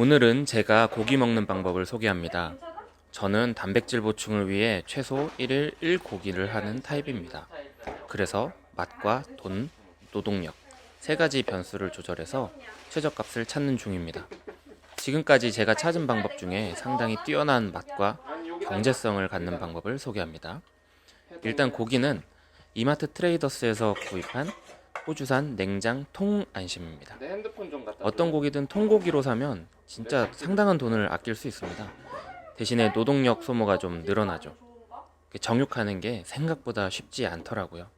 오늘은 제가 고기 먹는 방법을 소개합니다. 저는 단백질 보충을 위해 최소 1일 1고기를 하는 타입입니다. 그래서 맛과 돈, 노동력 세 가지 변수를 조절해서 최저값을 찾는 중입니다. 지금까지 제가 찾은 방법 중에 상당히 뛰어난 맛과 경제성을 갖는 방법을 소개합니다. 일단 고기는 이마트 트레이더스에서 구입한 호주산 냉장 통안심입니다. 어떤 고기든 통고기로 사면 진짜 상당한 돈을 아낄 수 있습니다. 대신에 노동력 소모가 좀 늘어나죠. 정육하는 게 생각보다 쉽지 않더라고요.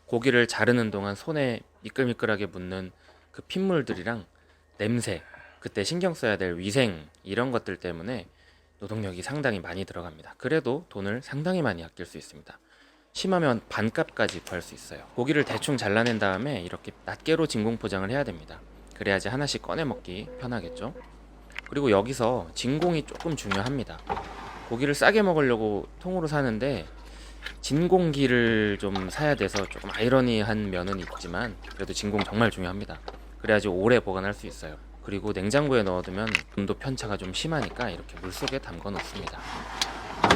고기를 자르는 동안 손에 미끌미끌하게 묻는 그 핏물들이랑 냄새, 그때 신경 써야 될 위생 이런 것들 때문에 노동력이 상당히 많이 들어갑니다. 그래도 돈을 상당히 많이 아낄 수 있습니다. 심하면 반값까지 구할 수 있어요. 고기를 대충 잘라낸 다음에 이렇게 낱개로 진공 포장을 해야 됩니다. 그래야지 하나씩 꺼내 먹기 편하겠죠. 그리고 여기서 진공이 조금 중요합니다. 고기를 싸게 먹으려고 통으로 사는데 진공기를 좀 사야 돼서 조금 아이러니한 면은 있지만 그래도 진공 정말 중요합니다. 그래야지 오래 보관할 수 있어요. 그리고 냉장고에 넣어두면 온도 편차가 좀 심하니까 이렇게 물속에 담궈 놓습니다.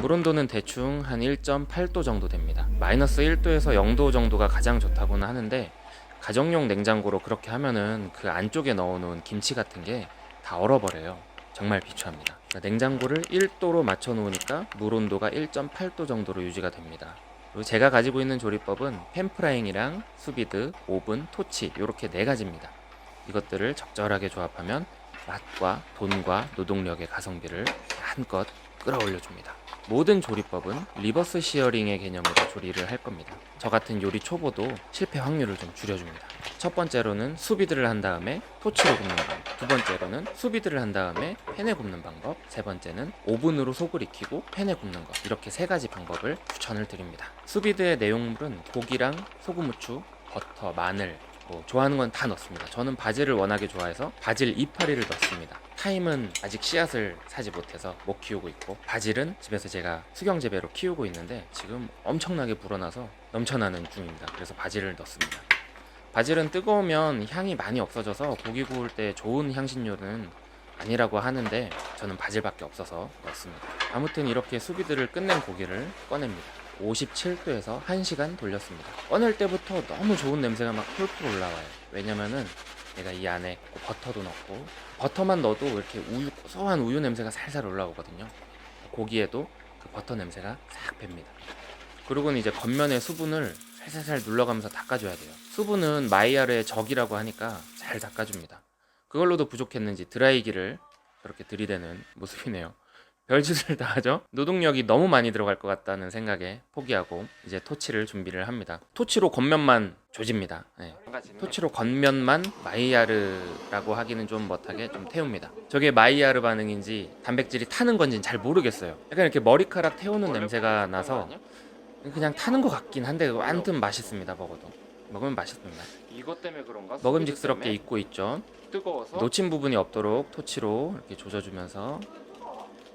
물 온도는 대충 한 1.8도 정도 됩니다. 마이너스 1도에서 0도 정도가 가장 좋다고는 하는데 가정용 냉장고로 그렇게 하면은 그 안쪽에 넣어놓은 김치 같은 게 다 얼어버려요. 정말 비추합니다. 냉장고를 1도로 맞춰 놓으니까 물 온도가 1.8도 정도로 유지가 됩니다. 그리고 제가 가지고 있는 조리법은 팬프라잉이랑 수비드, 오븐, 토치 이렇게 네 가지입니다. 이것들을 적절하게 조합하면 맛과 돈과 노동력의 가성비를 한껏 끌어올려줍니다. 모든 조리법은 리버스 시어링의 개념으로 조리를 할 겁니다. 저 같은 요리 초보도 실패 확률을 좀 줄여줍니다. 첫 번째로는 수비드를 한 다음에 토치로 굽는 방법, 두 번째로는 수비드를 한 다음에 팬에 굽는 방법, 세 번째는 오븐으로 속을 익히고 팬에 굽는 것, 이렇게 세 가지 방법을 추천을 드립니다. 수비드의 내용물은 고기랑 소금, 후추, 버터, 마늘, 좋아하는 건 다 넣습니다. 저는 바질을 워낙에 좋아해서 바질 이파리를 넣습니다. 타임은 아직 씨앗을 사지 못해서 못 키우고 있고, 바질은 집에서 제가 수경재배로 키우고 있는데 지금 엄청나게 불어나서 넘쳐나는 중입니다. 그래서 바질을 넣습니다. 바질은 뜨거우면 향이 많이 없어져서 고기 구울 때 좋은 향신료는 아니라고 하는데 저는 바질밖에 없어서 넣습니다. 아무튼 이렇게 수비드를 끝낸 고기를 꺼냅니다. 57도에서 1시간 돌렸습니다. 꺼낼 때부터 너무 좋은 냄새가 막 풀풀 올라와요. 왜냐면은 내가 이 안에 버터도 넣고, 버터만 넣어도 이렇게 고소한 우유 냄새가 살살 올라오거든요. 고기에도 그 버터 냄새가 싹 팹니다. 그리고는 이제 겉면에 수분을 살살살 눌러가면서 닦아줘야 돼요. 수분은 마이야르의 적이라고 하니까 잘 닦아줍니다. 그걸로도 부족했는지 드라이기를 그렇게 들이대는 모습이네요. 별짓을 다 하죠. 노동력이 너무 많이 들어갈 것 같다는 생각에 포기하고 이제 토치를 준비를 합니다. 토치로 겉면만 조집니다. 네. 토치로 겉면만 마이야르라고 하기는 좀 못하게 좀 태웁니다. 저게 마이야르 반응인지 단백질이 타는 건지는 잘 모르겠어요. 약간 이렇게 머리카락 태우는 냄새가 나서 그냥 타는 것 같긴 한데 아무튼 맛있습니다. 먹으면 맛있습니다. 이것 때문에 그런가? 먹음직스럽게 익고 있죠. 뜨거워서 놓친 부분이 없도록 토치로 이렇게 조져주면서,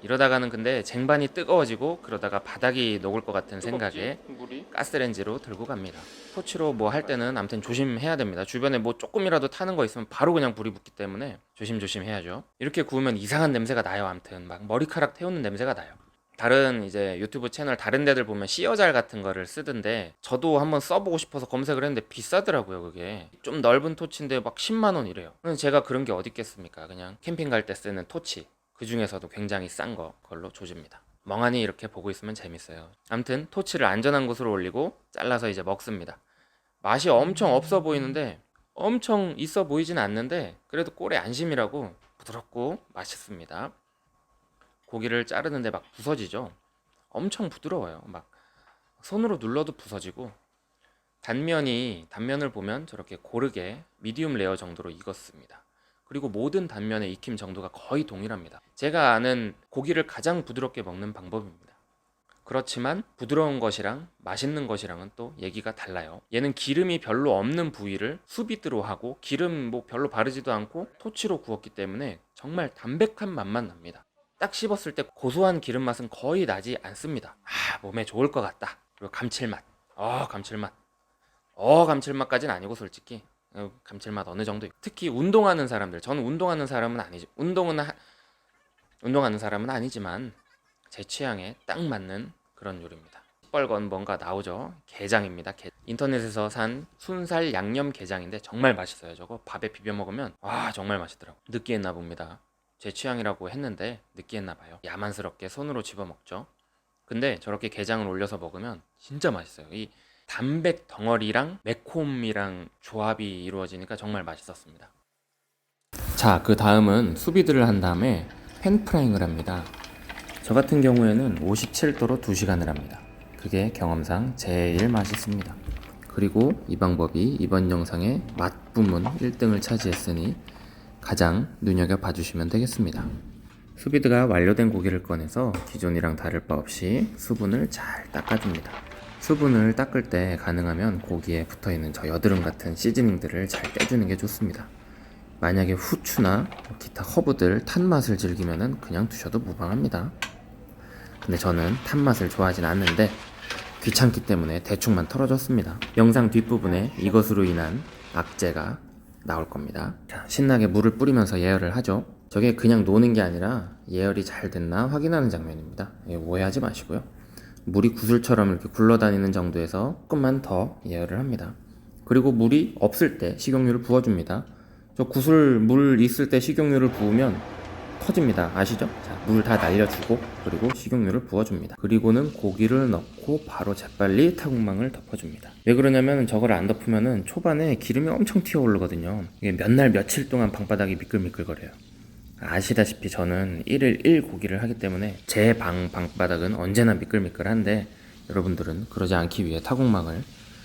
이러다가는 근데 쟁반이 뜨거워지고 그러다가 바닥이 녹을 것 같은 생각에 물이 가스레인지로 들고 갑니다. 토치로 뭐 할 때는 아무튼 조심해야 됩니다. 주변에 뭐 조금이라도 타는 거 있으면 바로 그냥 불이 붙기 때문에 조심조심 해야죠. 이렇게 구우면 이상한 냄새가 나요. 아무튼 막 머리카락 태우는 냄새가 나요. 다른 이제 유튜브 채널 다른 데들 보면 씨어잘 같은 거를 쓰던데 저도 한번 써보고 싶어서 검색을 했는데 비싸더라고요. 그게 좀 넓은 토치인데 막 10만 원 이래요. 제가 그런 게 어디 있겠습니까? 그냥 캠핑 갈 때 쓰는 토치, 그 중에서도 굉장히 싼 걸로 조집니다. 멍하니 이렇게 보고 있으면 재밌어요. 아무튼 토치를 안전한 곳으로 올리고 잘라서 이제 먹습니다. 맛이 엄청 없어 보이는데 엄청 있어 보이진 않는데 그래도 꼴의 안심이라고 부드럽고 맛있습니다. 고기를 자르는데 막 부서지죠. 엄청 부드러워요. 막 손으로 눌러도 부서지고, 단면을 보면 저렇게 고르게 미디움 레어 정도로 익었습니다. 그리고 모든 단면의 익힘 정도가 거의 동일합니다. 제가 아는 고기를 가장 부드럽게 먹는 방법입니다. 그렇지만 부드러운 것이랑 맛있는 것이랑은 또 얘기가 달라요. 얘는 기름이 별로 없는 부위를 수비드로 하고 기름 뭐 별로 바르지도 않고 토치로 구웠기 때문에 정말 담백한 맛만 납니다. 딱 씹었을 때 고소한 기름 맛은 거의 나지 않습니다. 몸에 좋을 것 같다. 그리고 감칠맛. 감칠맛까지는 아니고 솔직히 감칠맛 어느 정도. 특히 운동하는 사람들, 저는 운동하는 사람은 아니죠. 운동은 운동하는 사람은 아니지만 제 취향에 딱 맞는 그런 요리입니다. 시뻘건 뭔가 나오죠. 게장입니다. 인터넷에서 산 순살 양념 게장인데 정말 맛있어요. 저거 밥에 비벼 먹으면 와 정말 맛있더라고. 느끼했나 봅니다. 제 취향이라고 했는데 느끼했나 봐요. 야만스럽게 손으로 집어 먹죠. 근데 저렇게 게장을 올려서 먹으면 진짜 맛있어요. 이 담백 덩어리랑 매콤이랑 조합이 이루어지니까 정말 맛있었습니다. 자, 그 다음은 수비드를 한 다음에 팬프라잉을 합니다. 저 같은 경우에는 57도로 2시간을 합니다. 그게 경험상 제일 맛있습니다. 그리고 이 방법이 이번 영상의 맛 부문 1등을 차지했으니 가장 눈여겨봐 주시면 되겠습니다. 수비드가 완료된 고기를 꺼내서 기존이랑 다를 바 없이 수분을 잘 닦아줍니다. 수분을 닦을 때 가능하면 고기에 붙어있는 저 여드름 같은 시즈닝들을 잘 떼주는 게 좋습니다. 만약에 후추나 기타 허브들 탄맛을 즐기면 그냥 두셔도 무방합니다. 근데 저는 탄맛을 좋아하진 않는데 귀찮기 때문에 대충만 털어줬습니다. 영상 뒷부분에 이것으로 인한 악재가 나올 겁니다. 자, 신나게 물을 뿌리면서 예열을 하죠. 저게 그냥 노는 게 아니라 예열이 잘 됐나 확인하는 장면입니다. 오해하지 마시고요. 물이 구슬처럼 이렇게 굴러다니는 정도에서 조금만 더 예열을 합니다. 그리고 물이 없을 때 식용유를 부어줍니다. 저 구슬 물 있을 때 식용유를 부으면 터집니다. 아시죠? 자, 물 다 날려주고 그리고 식용유를 부어줍니다. 그리고는 고기를 넣고 바로 재빨리 타국망을 덮어줍니다. 왜 그러냐면 저걸 안 덮으면 초반에 기름이 엄청 튀어오르거든요. 이게 몇 날 며칠 동안 방바닥이 미끌미끌거려요. 아시다시피 저는 1일 1고기를 하기 때문에 제 방바닥은 언제나 미끌미끌한데 여러분들은 그러지 않기 위해 타국망을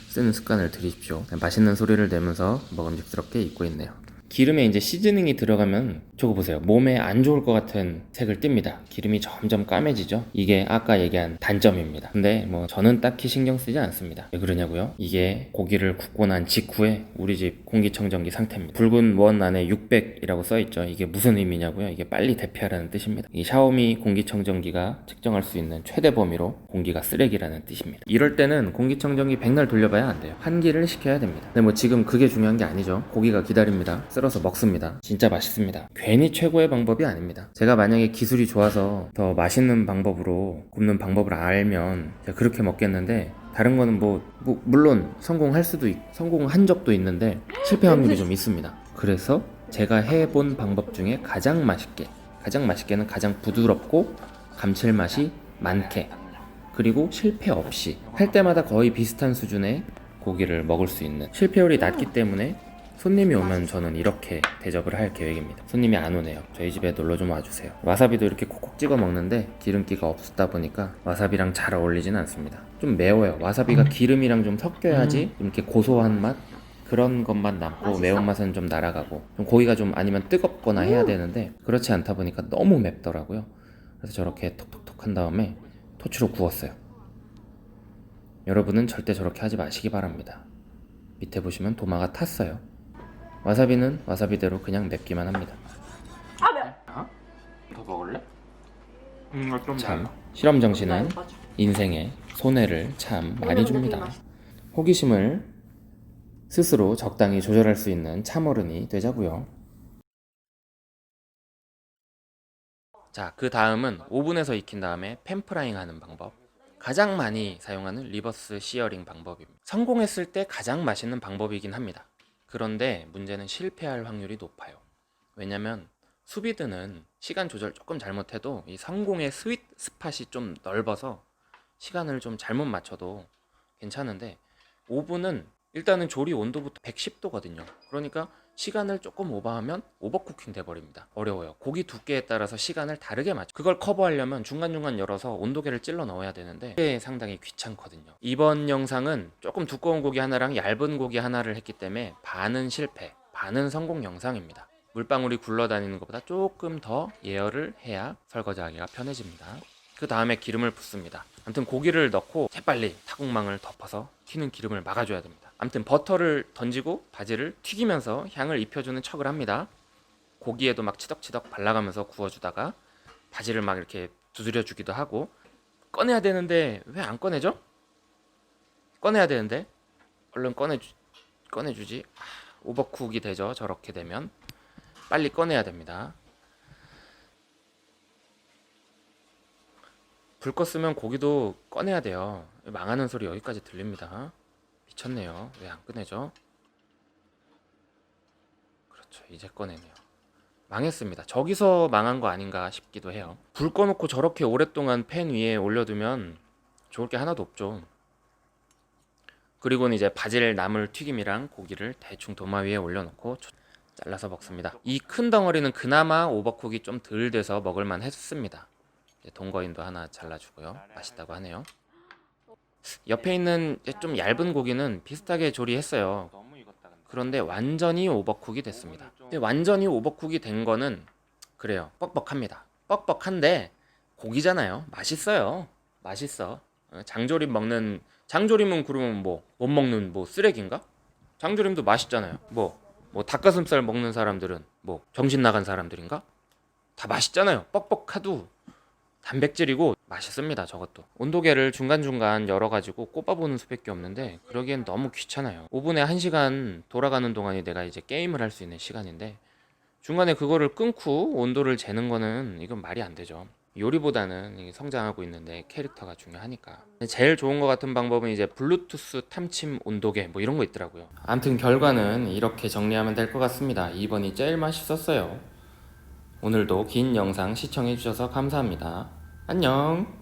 쓰는 습관을 들이십시오. 맛있는 소리를 내면서 먹음직스럽게 익고 있네요. 기름에 이제 시즈닝이 들어가면 저거 보세요. 몸에 안 좋을 것 같은 색을 띱니다. 기름이 점점 까매지죠. 이게 아까 얘기한 단점입니다. 근데 뭐 저는 딱히 신경 쓰지 않습니다. 왜 그러냐고요? 이게 고기를 굽고 난 직후에 우리 집 공기청정기 상태입니다. 붉은 원 안에 600이라고 써있죠. 이게 무슨 의미냐고요? 이게 빨리 대피하라는 뜻입니다. 이 샤오미 공기청정기가 측정할 수 있는 최대 범위로 공기가 쓰레기라는 뜻입니다. 이럴 때는 공기청정기 백날 돌려봐야 안 돼요. 환기를 시켜야 됩니다. 근데 뭐 지금 그게 중요한 게 아니죠. 고기가 기다립니다. 썰어서 먹습니다. 진짜 맛있습니다. 괜히 최고의 방법이 아닙니다. 제가 만약에 기술이 좋아서 더 맛있는 방법으로 굽는 방법을 알면 제가 그렇게 먹겠는데 다른 거는 물론 성공한 적도 있는데 실패 확률이 좀 있습니다. 그래서 제가 해본 방법 중에 가장 맛있게는 가장 부드럽고 감칠맛이 많게 그리고 실패 없이 할 때마다 거의 비슷한 수준의 고기를 먹을 수 있는 실패율이 낮기 때문에 손님이 오면 저는 이렇게 대접을 할 계획입니다. 손님이 안 오네요. 저희 집에 놀러 좀 와주세요. 와사비도 이렇게 콕콕 찍어 먹는데 기름기가 없다 보니까 와사비랑 잘 어울리지는 않습니다. 좀 매워요. 와사비가 기름이랑 좀 섞여야지 이렇게 고소한 맛? 그런 것만 남고 매운맛은 좀 날아가고 좀 고기가 좀 아니면 뜨겁거나 해야 되는데 그렇지 않다 보니까 너무 맵더라고요. 그래서 저렇게 톡톡톡 한 다음에 토치로 구웠어요. 여러분은 절대 저렇게 하지 마시기 바랍니다. 밑에 보시면 도마가 탔어요. 와사비는 와사비대로 그냥 맵기만 합니다. 더 먹을래? 참 실험 정신은 인생에 손해를 참 많이 줍니다. 호기심을 스스로 적당히 조절할 수 있는 참어른이 되자고요. 자, 그 다음은 오븐에서 익힌 다음에 팬프라잉 하는 방법. 가장 많이 사용하는 리버스 시어링 방법입니다. 성공했을 때 가장 맛있는 방법이긴 합니다. 그런데 문제는 실패할 확률이 높아요. 왜냐면 수비드는 시간 조절 조금 잘못해도 이 성공의 스윗 스팟이 좀 넓어서 시간을 좀 잘못 맞춰도 괜찮은데 오븐은 일단은 조리 온도부터 110도거든요. 그러니까 시간을 조금 오버하면 오버쿠킹 돼버립니다. 어려워요. 고기 두께에 따라서 시간을 다르게 맞춰. 그걸 커버하려면 중간중간 열어서 온도계를 찔러 넣어야 되는데 그게 상당히 귀찮거든요. 이번 영상은 조금 두꺼운 고기 하나랑 얇은 고기 하나를 했기 때문에 반은 실패, 반은 성공 영상입니다. 물방울이 굴러다니는 것보다 조금 더 예열을 해야 설거지하기가 편해집니다. 그 다음에 기름을 붓습니다. 아무튼 고기를 넣고 재빨리 타국망을 덮어서 튀는 기름을 막아줘야 됩니다. 아무튼 버터를 던지고 바지를 튀기면서 향을 입혀주는 척을 합니다. 고기에도 막 치덕치덕 발라가면서 구워주다가 바지를 막 이렇게 두드려주기도 하고 꺼내야 되는데 왜 안 꺼내죠? 꺼내야 되는데 얼른 꺼내주지. 오버쿡이 되죠. 저렇게 되면 빨리 꺼내야 됩니다. 불 껐으면 고기도 꺼내야 돼요. 망하는 소리 여기까지 들립니다. 미쳤네요. 왜 안 꺼내죠? 그렇죠. 이제 꺼내네요. 망했습니다. 저기서 망한 거 아닌가 싶기도 해요. 불 꺼놓고 저렇게 오랫동안 팬 위에 올려두면 좋을 게 하나도 없죠. 그리고는 이제 바질 나물 튀김이랑 고기를 대충 도마 위에 올려놓고 잘라서 먹습니다. 이 큰 덩어리는 그나마 오버쿡이 좀 덜 돼서 먹을만 했습니다. 이제 동거인도 하나 잘라주고요. 맛있다고 하네요. 옆에 있는 좀 얇은 고기는 비슷하게 조리했어요. 그런데 완전히 오버쿡이 됐습니다. 근데 완전히 오버쿡이 된 거는 그래요. 뻑뻑합니다. 뻑뻑한데 고기잖아요. 맛있어요. 맛있어. 장조림은 그러면 뭐 못 먹는 뭐 쓰레기인가? 장조림도 맛있잖아요. 뭐 닭가슴살 먹는 사람들은 뭐 정신 나간 사람들인가? 다 맛있잖아요. 뻑뻑해도 단백질이고 맛있습니다. 저것도 온도계를 중간중간 열어가지고 꼽아보는 수밖에 없는데 그러기엔 너무 귀찮아요. 오븐에 1시간 돌아가는 동안이 내가 이제 게임을 할 수 있는 시간인데 중간에 그거를 끊고 온도를 재는 거는 이건 말이 안 되죠. 요리보다는 이게 성장하고 있는데 캐릭터가 중요하니까. 제일 좋은 것 같은 방법은 이제 블루투스 탐침 온도계 뭐 이런 거 있더라고요. 아무튼 결과는 이렇게 정리하면 될 것 같습니다. 2번이 제일 맛있었어요. 오늘도 긴 영상 시청해주셔서 감사합니다. 안녕.